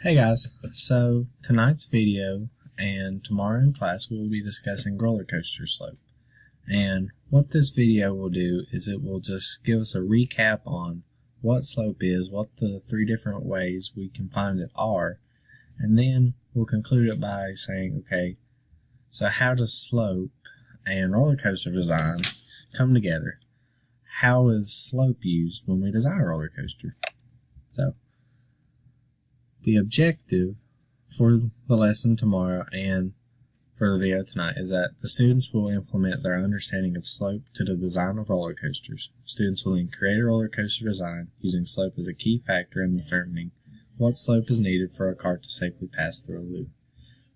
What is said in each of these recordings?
Hey guys, so tonight's video and tomorrow in class we will be discussing roller coaster slope. And what this video will do is it will just give us a recap on what slope is, what the three different ways we can find it are, and then we'll conclude it by saying, okay, so how does slope and roller coaster design come together? How is slope used when we design a roller coaster? So the objective for the lesson tomorrow and for the video tonight is that the students will implement their understanding of slope to the design of roller coasters. Students will then create a roller coaster design using slope as a key factor in determining what slope is needed for a cart to safely pass through a loop.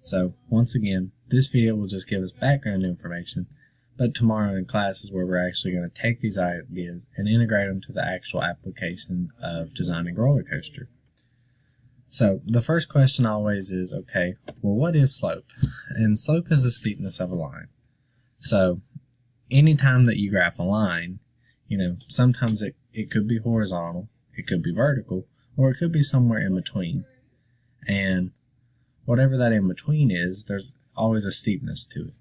So once again, this video will just give us background information, but tomorrow in class is where we're actually going to take these ideas and integrate them to the actual application of designing a roller coaster. So the first question always is, okay, well, what is slope? And slope is the steepness of a line. So anytime that you graph a line, sometimes it could be horizontal, it could be vertical, or it could be somewhere in between. And whatever that in between is, there's always a steepness to it.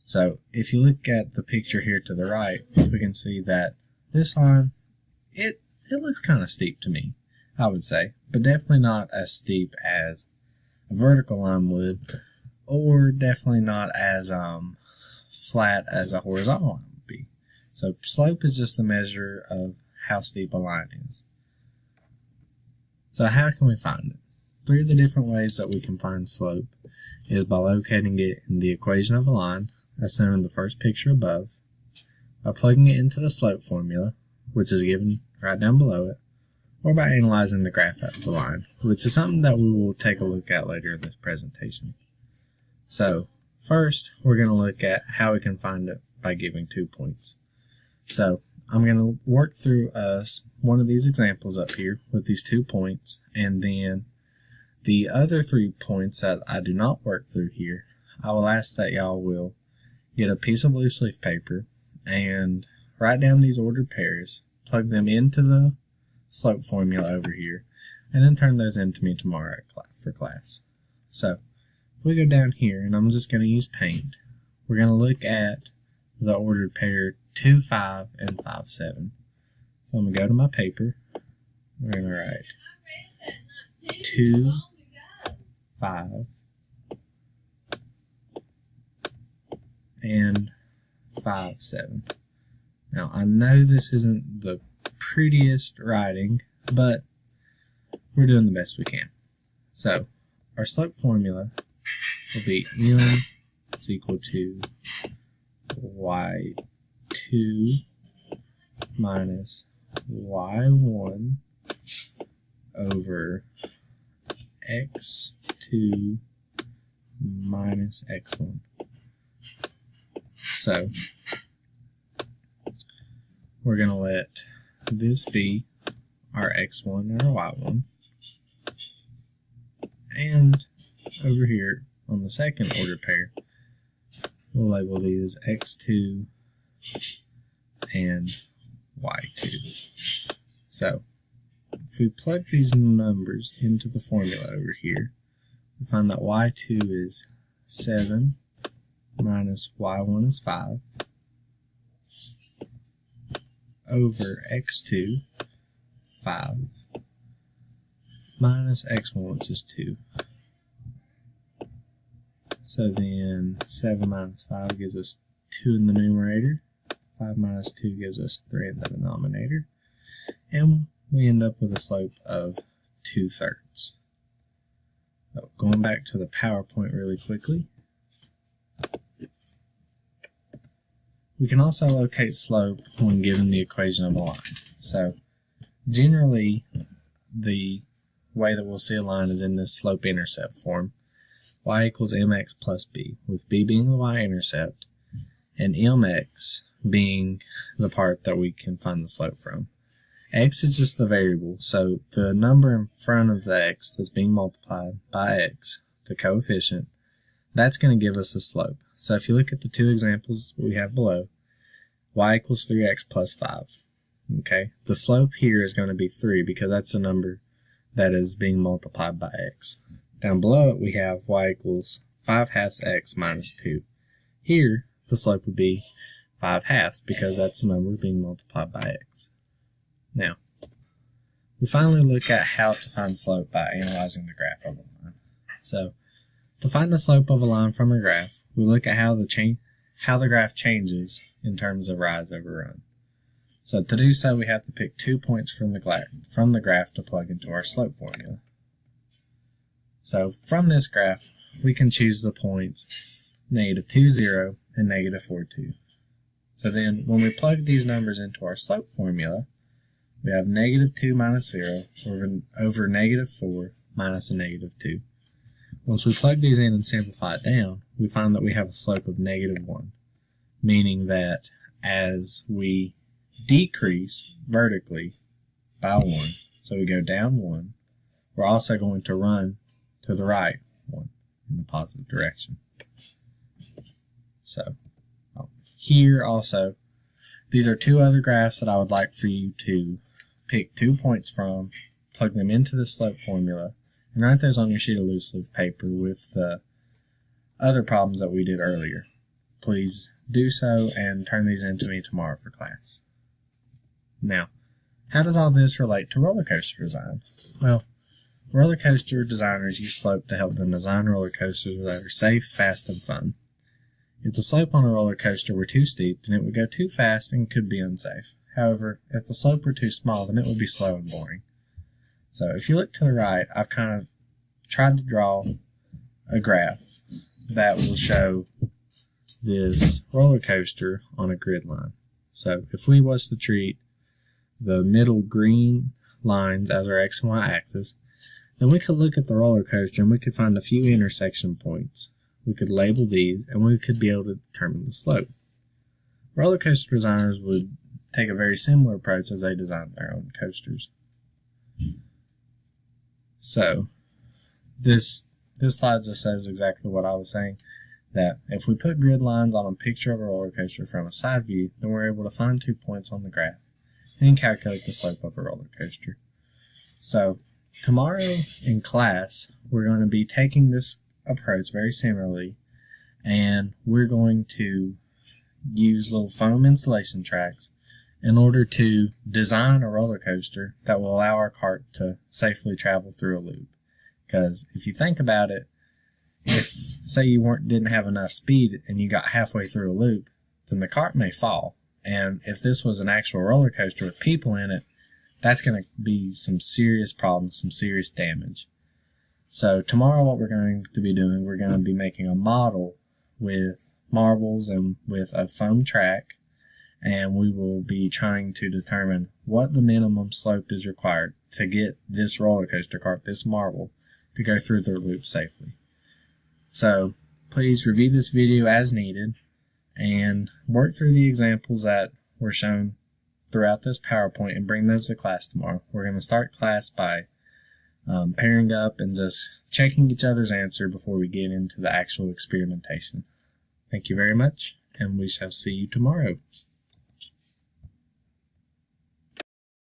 So if you look at the picture here to the right, we can see that this line, it looks kind of steep to me, I would say, but definitely not as steep as a vertical line would, or definitely not as flat as a horizontal line would be. So slope is just a measure of how steep a line is. So how can we find it? Three of the different ways that we can find slope is by locating it in the equation of a line, as shown in the first picture above, by plugging it into the slope formula, which is given right down below it, or by analyzing the graph of the line, which is something that we will take a look at later in this presentation. So first, we're going to look at how we can find it by giving 2 points. So I'm going to work through one of these examples up here with these 2 points, and then the other 3 points that I do not work through here, I will ask that y'all will get a piece of loose leaf paper and write down these ordered pairs, plug them into the slope formula over here, and then turn those in to me tomorrow for class. So if we go down here, and I'm just going to use paint, we're going to look at the ordered pair 2, 5, and 5, 7. So I'm going to go to my paper, we're going to write 2, 5, and 5, 7. Now I know this isn't the prettiest writing, but we're doing the best we can. So our slope formula will be m is equal to y2 minus y1 over x2 minus x1. So we're going to let this be our x1 and our y1, and over here on the second order pair we'll label these x2 and y2. So if we plug these numbers into the formula over here, we find that y2 is 7 minus y1 is 5 over x2, 5, minus x1, which is 2. So then 7 minus 5 gives us 2 in the numerator, 5 minus 2 gives us 3 in the denominator, and we end up with a slope of 2/3. So going back to the PowerPoint really quickly, we can also locate slope when given the equation of a line. So generally, the way that we'll see a line is in this slope-intercept form. Y equals mx plus b, with b being the y-intercept, and mx being the part that we can find the slope from. X is just the variable, so the number in front of the x that's being multiplied by x, the coefficient, that's going to give us the slope. So if you look at the two examples we have below, y equals 3x plus 5. Okay, the slope here is going to be 3 because that's the number that is being multiplied by x. Down below it we have y equals 5/2 x minus 2. Here the slope would be 5/2 because that's the number being multiplied by x. Now, we finally look at how to find slope by analyzing the graph of a line. So, to find the slope of a line from a graph, we look at how the graph changes in terms of rise over run. So to do so, we have to pick 2 points from the graph to plug into our slope formula. So from this graph, we can choose the points -2, 0 and -4, 2. So then when we plug these numbers into our slope formula, we have -2 minus 0 over -4 minus a -2. Once we plug these in and simplify it down, we find that we have a slope of -1, meaning that as we decrease vertically by 1, so we go down 1, we're also going to run to the right 1 in the positive direction. So here also, these are two other graphs that I would like for you to pick 2 points from, plug them into the slope formula, and write those on your sheet of loose leaf paper with the other problems that we did earlier. Please do so and turn these in to me tomorrow for class. Now, how does all this relate to roller coaster design? Well, roller coaster designers use slope to help them design roller coasters that are safe, fast, and fun. If the slope on a roller coaster were too steep, then it would go too fast and could be unsafe. However, if the slope were too small, then it would be slow and boring. So if you look to the right, I've kind of tried to draw a graph that will show this roller coaster on a grid line. So if we was to treat the middle green lines as our x and y axis, then we could look at the roller coaster and we could find a few intersection points. We could label these and we could be able to determine the slope. Roller coaster designers would take a very similar approach as they design their own coasters. So this slide just says exactly what I was saying, that if we put grid lines on a picture of a roller coaster from a side view, then we're able to find 2 points on the graph and calculate the slope of a roller coaster. So tomorrow in class, we're going to be taking this approach very similarly, and we're going to use little foam insulation tracks in order to design a roller coaster that will allow our cart to safely travel through a loop. Because if you think about it, if say you didn't have enough speed and you got halfway through a loop, then the cart may fall. And if this was an actual roller coaster with people in it, that's going to be some serious problems, some serious damage. So tomorrow what we're going to be doing, we're going to be making a model with marbles and with a foam track, and we will be trying to determine what the minimum slope is required to get this roller coaster cart, this marble, to go through the loop safely. So please review this video as needed and work through the examples that were shown throughout this PowerPoint and bring those to class tomorrow. We're going to start class by pairing up and just checking each other's answer before we get into the actual experimentation. Thank you very much, and we shall see you tomorrow.